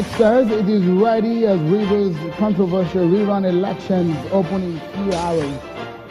INEC says it is ready as Rivers controversial rerun elections open in few hours.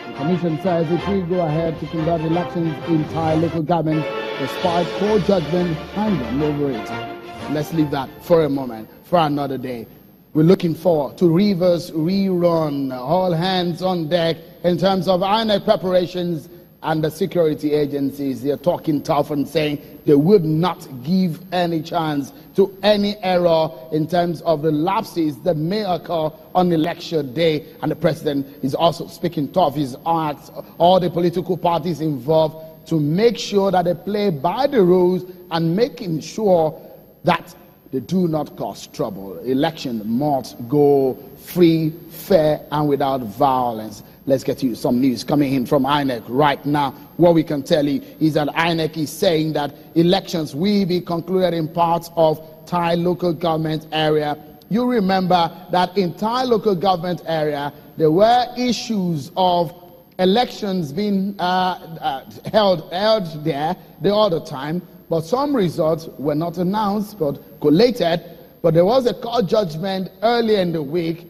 The commission says it will go ahead to conduct elections in entire local government despite court judgment hanging over it. Let's leave that for a moment, for another day. We're looking forward to Rivers rerun, all hands on deck in terms of INEC preparations, and the security agencies. They're talking tough and saying they would not give any chance to any error in terms of the lapses that may occur on election day. And the president is also speaking tough. He's asked all the political parties involved to make sure that they play by the rules and making sure that they do not cause trouble. Election must go free, fair, and without violence. Let's get you some news coming in from INEC right now. What we can tell you is that INEC is saying that elections will be concluded in parts of Thai local government area. You remember that in Thai local government area, there were issues of elections being held there the other time, but some results were not announced but collated. But there was a court judgment earlier in the week,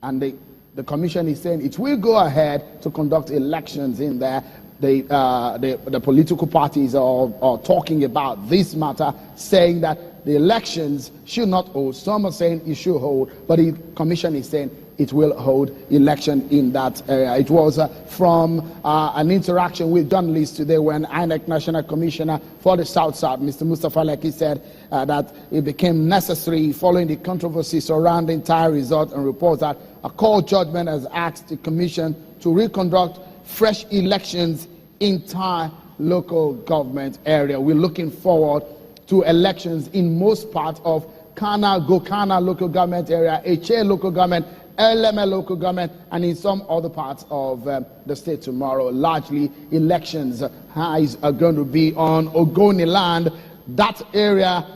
and the commission is saying it will go ahead to conduct elections in there. The political parties are talking about this matter, saying that the elections should not hold. Some are saying it should hold, but the commission is saying it will hold election in that area. It was from an interaction with journalists today when INEC National Commissioner for the South-South, Mr. Mustafa Leki, said that it became necessary following the controversy surrounding entire result, and reports that a court judgment has asked the commission to reconduct fresh elections in entire local government area. We're looking forward to elections in most parts of Gokana local government area, Eche local government, LML local government, and in some other parts of the state tomorrow. Largely, elections eyes are going to be on Ogoni land. That area,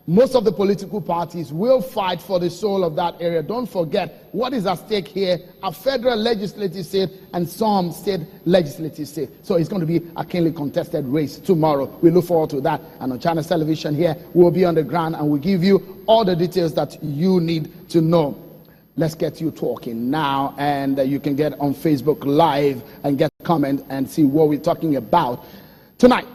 most of the political parties will fight for the soul of that area. Don't forget what is at stake here: a federal legislative seat and some state legislative seat. So it's going to be a keenly contested race tomorrow. We look forward to that. And on Channels Television here, we'll be on the ground and we'll give you all the details that you need to know. Let's get you talking now, and you can get on Facebook Live and get a comment and see what we're talking about tonight.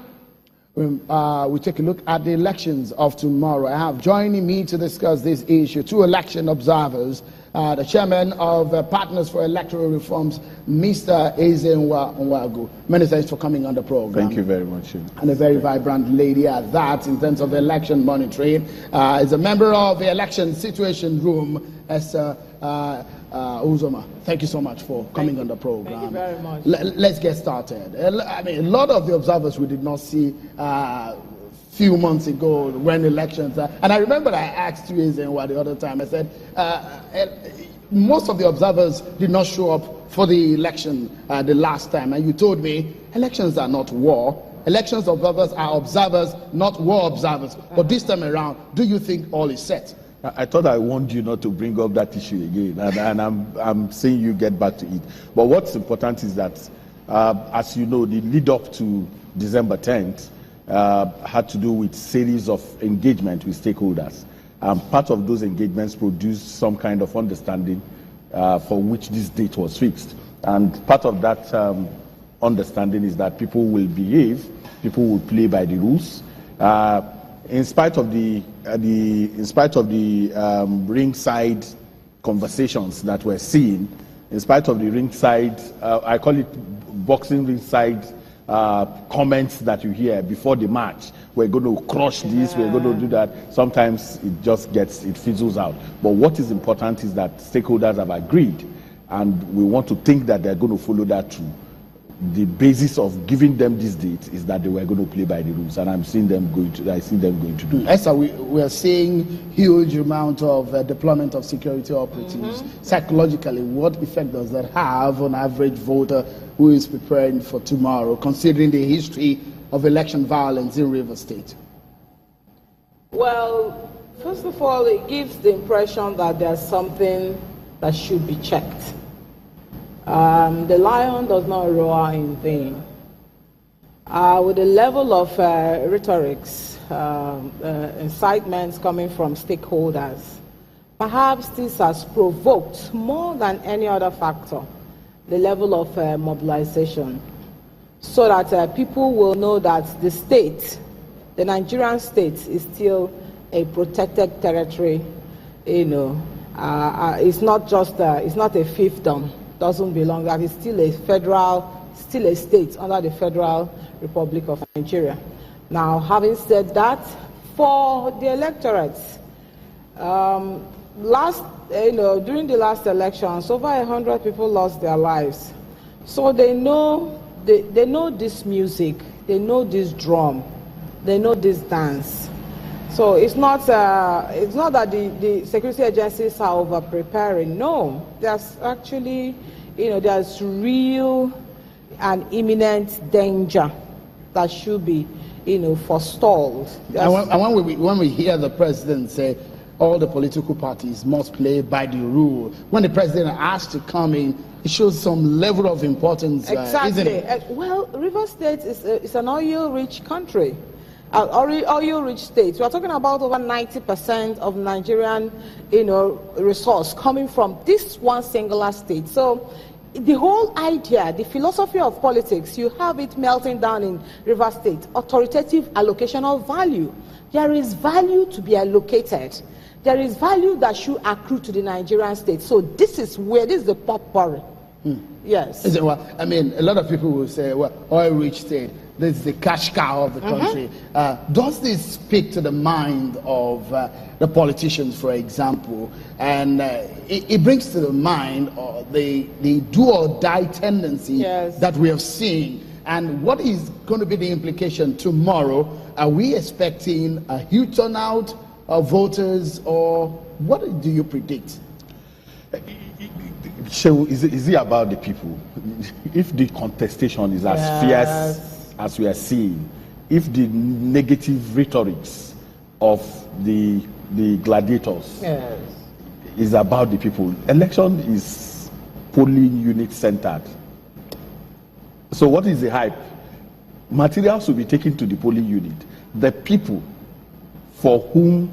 We take a look at the elections of tomorrow. I have joining me to discuss this issue two election observers, the chairman of Partners for Electoral Reforms, Mr. Ezenwa Nwagu. Many thanks for coming on the program. Thank you very much. And a very vibrant lady at that in terms of election monitoring. Is a member of the Election Situation Room, as Uzoma. Thank you so much for coming on the program. Thank you very much. Let's get started. I mean, a lot of the observers we did not see few months ago when elections, and I remember I asked you the other time, I said, most of the observers did not show up for the election the last time, and you told me elections are not war. Elections observers are observers, not war observers. But this time around, do you think all is set? I thought I warned you not to bring up that issue again, and I'm saying you get back to it. But what's important is that, as you know, the lead up to December 10th had to do with series of engagement with stakeholders. Part of those engagements produced some kind of understanding for which this date was fixed. And part of that understanding is that people will behave, people will play by the rules. In spite of the ringside conversations that we're seeing, in spite of the ringside, I call it boxing ringside comments that you hear before the match. We're going to crush this, we're going to do that. Sometimes it fizzles out. But what is important is that stakeholders have agreed, and we want to think that they're going to follow that through. The basis of giving them this date is that they were going to play by the rules, and I see them going to do that. Esther, we are seeing huge amount of deployment of security operatives. Psychologically, what effect does that have on average voter who is preparing for tomorrow, considering the history of election violence in Rivers State? Well, first of all, it gives the impression that there's something that should be checked. The lion does not roar in vain. With the level of rhetorics, incitements coming from stakeholders, perhaps this has provoked more than any other factor the level of mobilization, so that people will know that the state, the Nigerian state, is still a protected territory. It's not just it's not a fiefdom, doesn't belong. That is still a federal, still a state under the Federal Republic of Nigeria. Now, having said that, for the electorates, during the last elections, over 100 people lost their lives. So they know this music, they know this drum, they know this dance. So it's not that the security agencies are over preparing. No, there's actually, there's real and imminent danger that should be, forestalled. And when we hear the president say all the political parties must play by the rule, when the president asked to come in, it shows some level of importance, exactly. Isn't it? Well, Rivers State is an oil-rich country, oil-rich state. We are talking about over 90% of Nigerian, resource coming from this one singular state. So the whole idea, the philosophy of politics, you have it melting down in Rivers State. Authoritative allocation of value. There is value to be allocated. There is value that should accrue to the Nigerian state. So this is the potpourri. Yes. Well, I mean, a lot of people will say, well, oil-rich state, this is the cash cow of the country. Does this speak to the mind of the politicians, for example? And it brings to the mind the do-or-die tendency that we have seen. And what is going to be the implication tomorrow? Are we expecting a huge turnout of voters, or what do you predict? Is it about the people? If the contestation is as fierce as we are seeing, if the negative rhetorics of the gladiators is about the people, election is polling unit centered. So what is the hype? Materials will be taken to the polling unit. The people for whom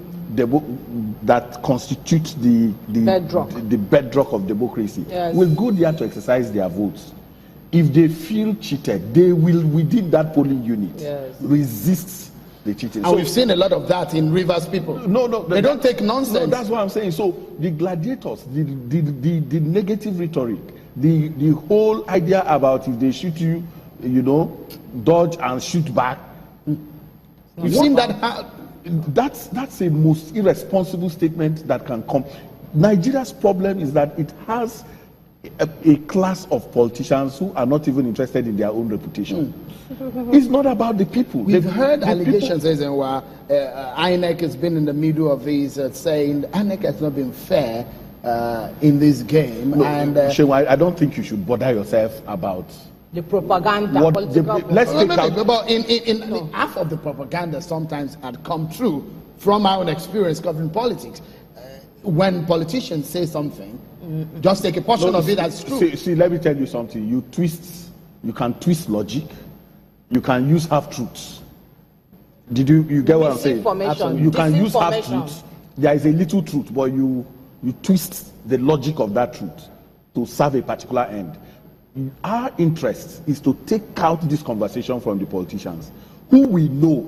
that constitutes the bedrock of democracy will go there to exercise their votes. If they feel cheated, they will, within that polling unit, resist the cheating. And we've seen a lot of that in Rivers people. They don't take nonsense. No, that's what I'm saying. So the gladiators, the negative rhetoric, the whole idea about if they shoot you, dodge and shoot back. We've seen that. That's a most irresponsible statement that can come. Nigeria's problem is that it has a class of politicians who are not even interested in their own reputation. It's not about the people. We've heard allegations, INEC has been in the middle of these, saying INEC has not been fair in this game. No, and I don't think you should bother yourself about the propaganda. Let's take out. But in half of the propaganda sometimes had come true from our own experience covering politics. When politicians say something, just take a portion of it as true. See, let me tell you something. You can twist logic. You can use half truths. You get what I'm saying? You can use half truths. There is a little truth, but you twist the logic of that truth to serve a particular end. Our interest is to take out this conversation from the politicians, who we know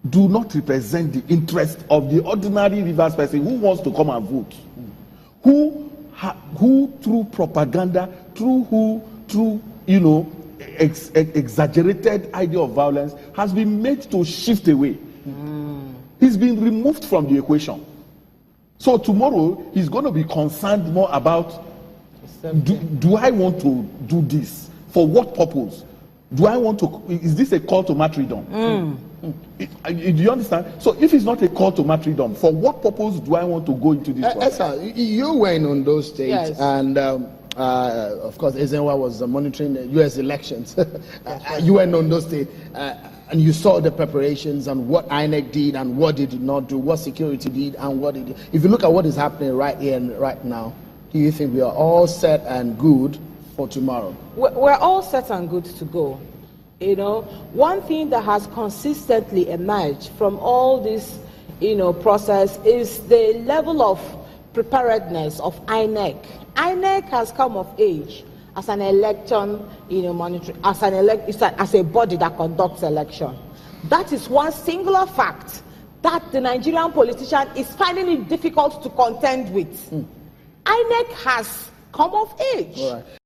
do not represent the interest of the ordinary Rivers person who wants to come and vote, who through propaganda, through exaggerated idea of violence has been made to shift away. He's been removed from the equation. So tomorrow he's going to be concerned more about, do I want to do this? For what purpose? Is this a call to martyrdom? Do you understand? So if it's not a call to martyrdom, for what purpose do I want to go into this process? You were in Ondo State, and of course Ezenwa was monitoring the U.S. elections. You were in Ondo State, and you saw the preparations and what INEC did and what they did not do, what security did and what it did. If you look at what is happening right here and right now, do you think we are all set and good for tomorrow? We're all set and good to go. One thing that has consistently emerged from all this, process is the level of preparedness of INEC. INEC has come of age as an election, monitoring, as a body that conducts election. That is one singular fact that the Nigerian politician is finding it difficult to contend with. INEC has come of age. All right.